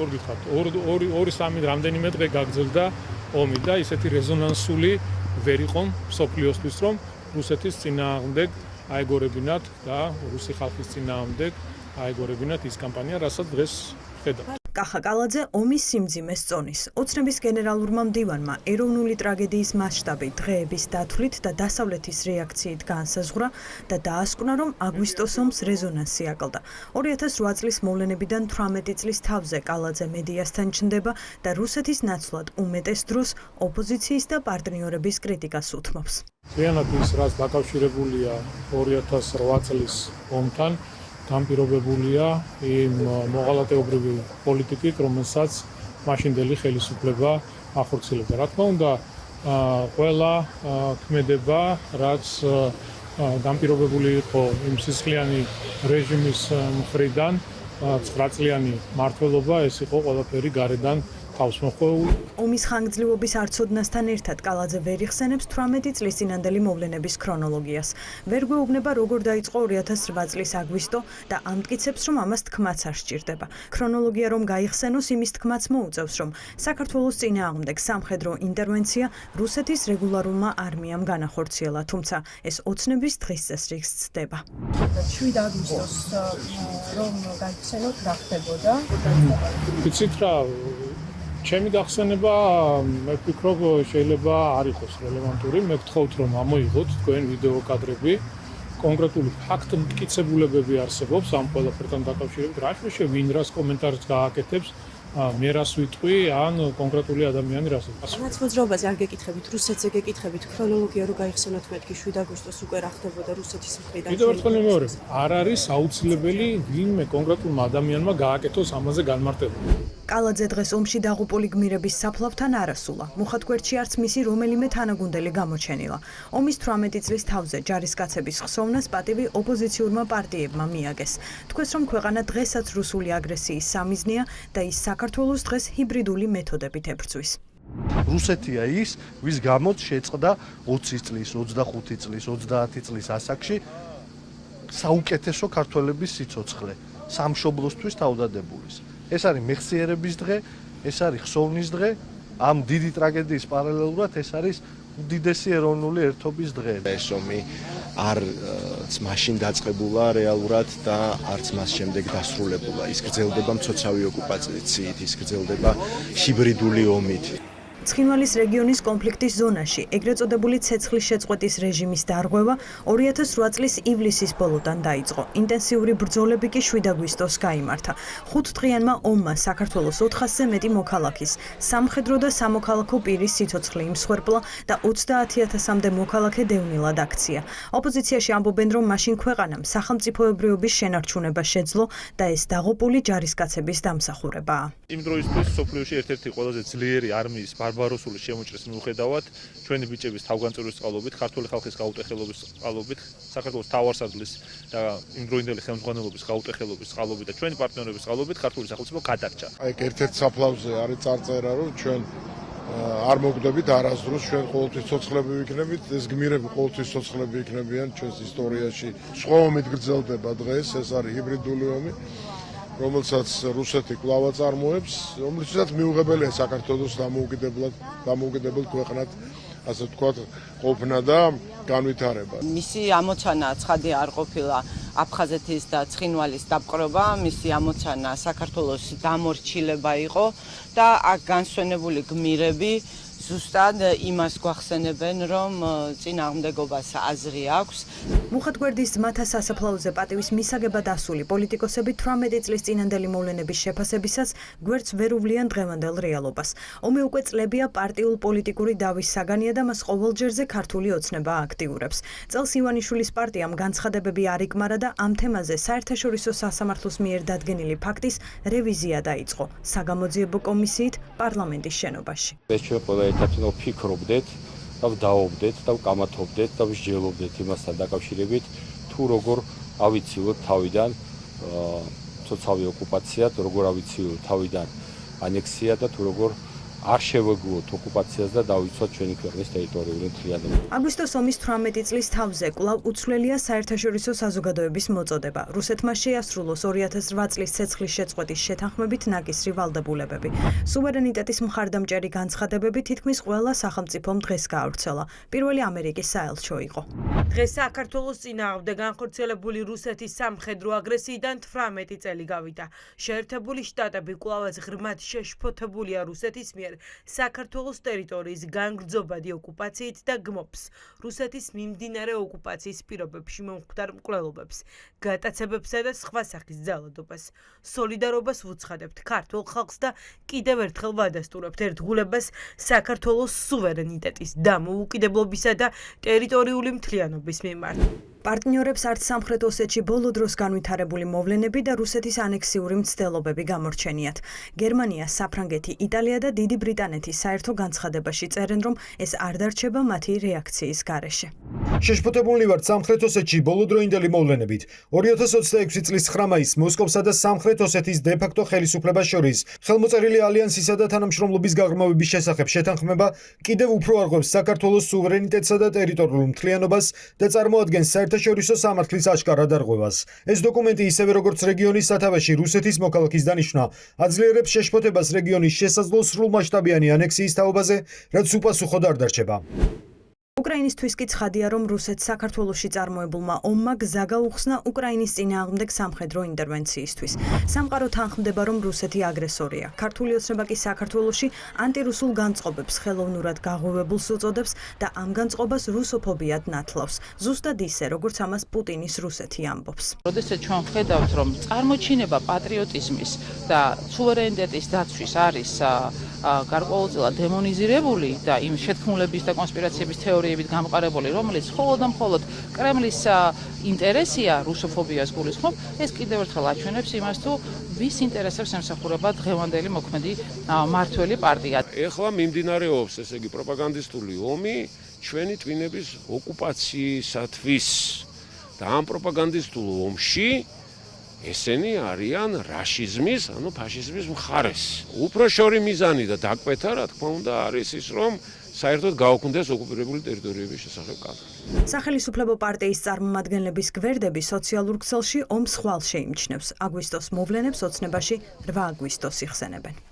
როგორ გითხართ, ორი-სამი რამდენიმე დღე გაგრძელდა ომი და ისეთი რეზონანსული ვერ იყო მსოფლიოსთვის, რომ რუსეთის წინააღმდეგ აეგორებინათ და რუსი ხალხის წინააღმდეგ აეგორებინათ ის კამპანია, რასაც დღეს ხედავთ. კახა კალაძე ომის სიმძიმეს წონის. ოცნების გენერალურმა მდივანმა ეროვნული ტრაგედიის მასშტაბი დღეების დათვლით და დასავლეთის რეაქციით განსაზღვრა და დაასკვნა, რომ აგვისტოს ომს რეზონანსი აკლდა. 2008 წლის მოვლენებიდან 18 წლის თავზე კალაძე მედიასთან ჩნდება და რუსეთის ნაცვლად უმეტეს დროს ოპოზიციის და პარტნიორების კრიტიკას უთმობს. Realment ის რაც დაკავშირებულია 2008 წლის ომთან განპირობებულია იმ მოღალატეობრივი პოლიტიკით, რომელსაც მაშინდელი ხელისუფლება ახორციელებდა. Რა თქმა უნდა, ყველა ქმედება, რაც განპირობებული იყო იმ სისხლიანი რეჟიმის მხრიდან, 9 წლიანი მმართველობა, ეს იყო ყველაფერი გარედან თავსმოხვეული. ომის ხანგრძლივობის არცოდნასთან ერთად კალაძე ვერ იხსენებს 18 წლის წინანდელი მოვლენების ქრონოლოგიას. ვერ გვეუბნება, როგორ დაიწყო 2008 წლის აგვისტო და ამტკიცებს, რომ ამას თქმაც არ სჭირდება. ქრონოლოგია რომ გაიხსენოს, იმის თქმაც მოუწევს, რომ საქართველოს წინააღმდეგ სამხედრო ინტერვენცია რუსეთის რეგულარულმა არმიამ განახორციელა, თუმცა ეს ოცნების დღის წესრიგს ცდება. 7 აგვისტოს რომ გაიხსენოთ, რა ხდებოდა? ვიცით რა, ჩემი გახსენება, მე ვფიქრობ, შეიძლება არ იყოს რელევანტური. მე გთხოვთ, რომ ამოიღოთ თქვენ ვიდეო კადრები. კონკრეტული ფაქტ-მტკიცებულებები არსებობს ამ ყველაფერთან დაკავშირებით. რა შეიძლება ვინ რას კომენტარს გააკეთებს, მე რას ვიტყვი, ან კონკრეტული ადამიანი რას იტყვის. რაც მოძრაობაზე არ გეკითხებით, რუსეთზე გეკითხებით, ქრონოლოგია რო გაიხსენოთ მეთქი 7 აგვისტოს უკვე რა ხდებოდა რუსეთის მხრიდან. კიდევ ერთხელ მეორე, არ არის აუცილებელი ვინმე კონკრეტულმა ადამიანმა გააკეთოს ამაზე განმარტება. კალაძე დღეს ომში დაღუპული გმირების საფლავთან არ ასულა. მუხათგვერდში არც მისი რომელიმე თანაგუნდელი გამოჩენილა. ომის 18 წლის თავზე ჯარისკაცების ხსოვნას პატივი ოპოზიციურმა პარტიებმა მიაგეს. თქვეს, რომ ქვეყანა დღესაც რუსული აგრესიის სამიზნეა და ის საქართველოს დღეს ჰიბრიდული მეთოდებით ებრძვის. რუსეთია ის, ვის გამოც შეწყდა 20 წლის, 25 წლის, 30 წლის ასაკში საუკეთესო ქართველების სიცოცხლე, სამშობლოსთვის თავდადებულის. ეს არის მეხსიერების დღე, ეს არის ხსოვნის დღე, ამ დიდი ტრაგედიის პარალელურად ეს არის უდიდესი ეროვნული ერთობის დღე. ეს ომი არც მაშინ დაწყებულა რეალურად და არც მას შემდეგ დასრულებულა. ის გრძელდება მცოცავი ოკუპაციით, ის გრძელდება ჰიბრიდული ომით. ცხინვალის რეგიონის კონფლიქტის ზონაში ეგრეთ წოდებული ცეცხლის შეწყვეტის რეჟიმის დარღვევა 2008 წლის ივლისის ბოლოდან დაიწყო. ინტენსიური ბრძოლები კი 7 აგვისტოს გაიმართა. 5 დღიანმა ომმა საქართველოს 400-ზე მეტი მოქალაქის, სამხედრო და სამოქალაქო პირის სიცოცხლე იმსხვერპლა და 30,000-მდე მოქალაქე დევნილად აქცია. ოპოზიციაში ამბობენ, რომ მაშინ ქვეყანამ სახელმწიფოებრიობის შენარჩუნება შეძლო და ეს დაღუპული ჯარისკაცების დამსახურებაა. იმ დროისთვის სოფლიოში ერთ-ერთი ყველაზე ძლიერი არმიის ბარბაროსული შემოჭრის მიუხედავად, ჩვენი ბიჭების თავგანწირვის წყალობით, ქართული ხალხის გაუტეხელობის წყალობით, საქართველოს თავარსარდლის და იმდროინდელი ხელმძღვანელობის გაუტეხელობის წყალობით და ჩვენი პარტნიორების წყალობით ქართული სახელმწიფო გადარჩა. აი ერთ-ერთ საფლავზე არის წარწერა, რომ ჩვენ არ მოგვდებით არასდროს, ჩვენ ყოველთვის ცოცხლები ვიქნებით, ეს გმირები ყოველთვის ცოცხლები იქნებიან ჩვენს ისტორიაში. სხვა ომით გრძელდება დღეს, ეს არის ჰიბრიდული ომი, რომელსაც რუსეთი კვლავ აწარმოებს, რომლითაც მიუღებელია საქართველოს დამოუკიდებელ ქვეყნად, ასე ვთქვათ, ყოფნა და განვითარება. მისი ამოცანა ცხადი არ ყოფილა აფხაზეთის და ცხინვალის დაპყრობა, მისი ამოცანა საქართველოს დამორჩილება იყო და აქ განსვენებული გმირები ზუსტად იმას გვახსენებენ, რომ წინააღმდეგობას აზრი აქვს. მუხათგვერდის ძმათა სასაფლაოზე პატივის მისაგებად ასული პოლიტიკოსები 18 წლის წინანდელი მოვლენების შეფასებისას გვერდს ვერ უვლიან დღევანდელ რეალობას. ომი უკვე წლებია პარტიულ-პოლიტიკური დავის საგანია და მას ყოველჯერზე ქართული ოცნება აქტიურებს. წელს ივანიშვილის პარტიამ განცხადებები არ იკმარა და ამ თემაზე საერთაშორისო სასამართლოს მიერ დადგენილი ფაქტის რევიზია დაიწყო საგამოძიებო კომისიით პარლამენტის შენობაში. ერთად ვფიქრობდეთ და ვდაობდეთ და ვკამათობდეთ და ვსჯელობდეთ იმასთან დაკავშირებით, თუ როგორ ავიცილოთ თავიდან ცოცხალი ოკუპაცია, თუ როგორ ავიცილოთ თავიდან ანექსია და თუ როგორ არ შევეგუოთ ოკუპაციას და დავიცვათ ჩვენი ქვეყნის ტერიტორიული მთლიანობა. აგვისტოს ომის 18 წლის თავზე კვლავ უცვლელია საერთაშორისო საზოგადოების მოწოდება. რუსეთმა შეასრულოს 2008 წლის ცეცხლის შეწყვეტის შეთანხმებით ნაკისრი ვალდებულებები. სუვერენიტეტის მხარდამჭერი განცხადებები თითქმის ყველა სახელმწიფომ დღეს გაავრცელა. პირველი ამერიკის საელჩო იყო. დღეს საქართველოს წინააღმდეგ განხორციელებული რუსეთის სამხედრო აგრესიიდან 18 წელი გავიდა. შეერთებული შტატები კვლავაც ღრმად შეშფოთებულია რუსეთის მიერ საქართველოს ტერიტორიის განგრძობადი ოკუპაციით და გმობს რუსეთის მიმდინარე ოკუპაციის პირობებში მომხდარ მკვლელობებს, გატაცებებსა და სხვა სახის ძალადობას. სოლიდარობას ვუცხადებთ ქართულ ხალხს და კიდევ ერთხელ ვადასტურებთ ერთგულებას საქართველოს სუვერენიტეტის, დამოუკიდებლობისა და ტერიტორიული მთლიანობის მიმართ. პარტნიორებს არც სამხრეთ ოსეთში ბოლო დროს განვითარებული მოვლენები და რუსეთის ანექსიური მცდელობები გამორჩენიათ. გერმანია, საფრანგეთი, იტალია და დიდი ბრიტანეთი საერთო განცხადებაში წერენ, რომ ეს არ დარჩება მათი რეაქციის გარეშე. შეშფოთებულნი ვართ სამხრეთ ოსეთში ბოლოდროინდელი მოვლენებით. 2026 წლის 9 მაისს მოსკოვსა და სამხრეთ ოსეთის დე-ფაქტო ხელისუფლებას შორის ხელმოწერილი ალიანსისა და თანამშრომლობის გაღრმავების შესახებ შეთანხმება კიდევ უფრო არღვევს საქართველოს სუვერენიტეტსა და ტერიტორიულ მთლიანობას და წარმოადგენს საერთაშორისო სამართლის აშკარა დარღვევას. ეს დოკუმენტი ისევე როგორც რეგიონის სათავეში რუსეთის მოქალაქის დანიშვნა აძლიერებს შეშფოთებას რეგიონის შესაძლო სრულმასშტაბიანი ანექსიის თაობაზე, რაც უპასუხოდ არ დარჩება. უკრაინისთვის კი ცხადია, რომ რუსეთს საქართველოში წარმოებულმა ომმა გზა გაუხსნა უკრაინის წინააღმდეგ სამხედრო ინტერვენციისთვის. სამყარო თანხმდება, რომ რუსეთი აგრესორია. ქართული ოცნება კი საქართველოში ანტირუსულ განწყობებს ხელოვნურად გაღვივებულს უწოდებს და ამ განწყობას რუსოფობიად ნათლავს. ზუსტად ისე, როგორც ამას პუტინის რუსეთი ამბობს. როდესაც ჩვენ ვხედავთ, რომ წარმოჩინება პატრიოტიზმის და სუვერენიტეტის დაცვის არის გარკვეულწილად დემონიზირებული და იმ შეთქმულების და კონსპირაციების თეორიებით გამყარებული, რომელიც მხოლოდ და მხოლოდ კრემლის ინტერესია რუსოფობიას გულისხმობ, ეს კიდევ ერთხელ აჩვენებს იმას, თუ ვის ინტერესებს ემსახურება დღევანდელი მოქმედი მმართველი პარტია. ეხლა მიმდინარეობს, ესე იგი, პროპაგანდისტული ომი ჩვენი ტვინების ოკუპაციისათვის და ამ პროპაგანდისტულ ომში ესენი არიან რაშიზმის, ანუ ფაშიზმის მხარეს. უпроშორი მიზანი და დაკვეთა, რა თქმა უნდა, არის ის, რომ საერთოდ გაუქმდეს ოკუპირებული ტერიტორიების შესახებ კადრი. სახელისუფლებო პარტიის წარმომადგენლების გვერდები სოციალურ ქსელში ომს ხვალ შეიმჩნევს. აგვისტოს მოვლენებს ოცნებაში 8 აგვისტოს იხსენებენ.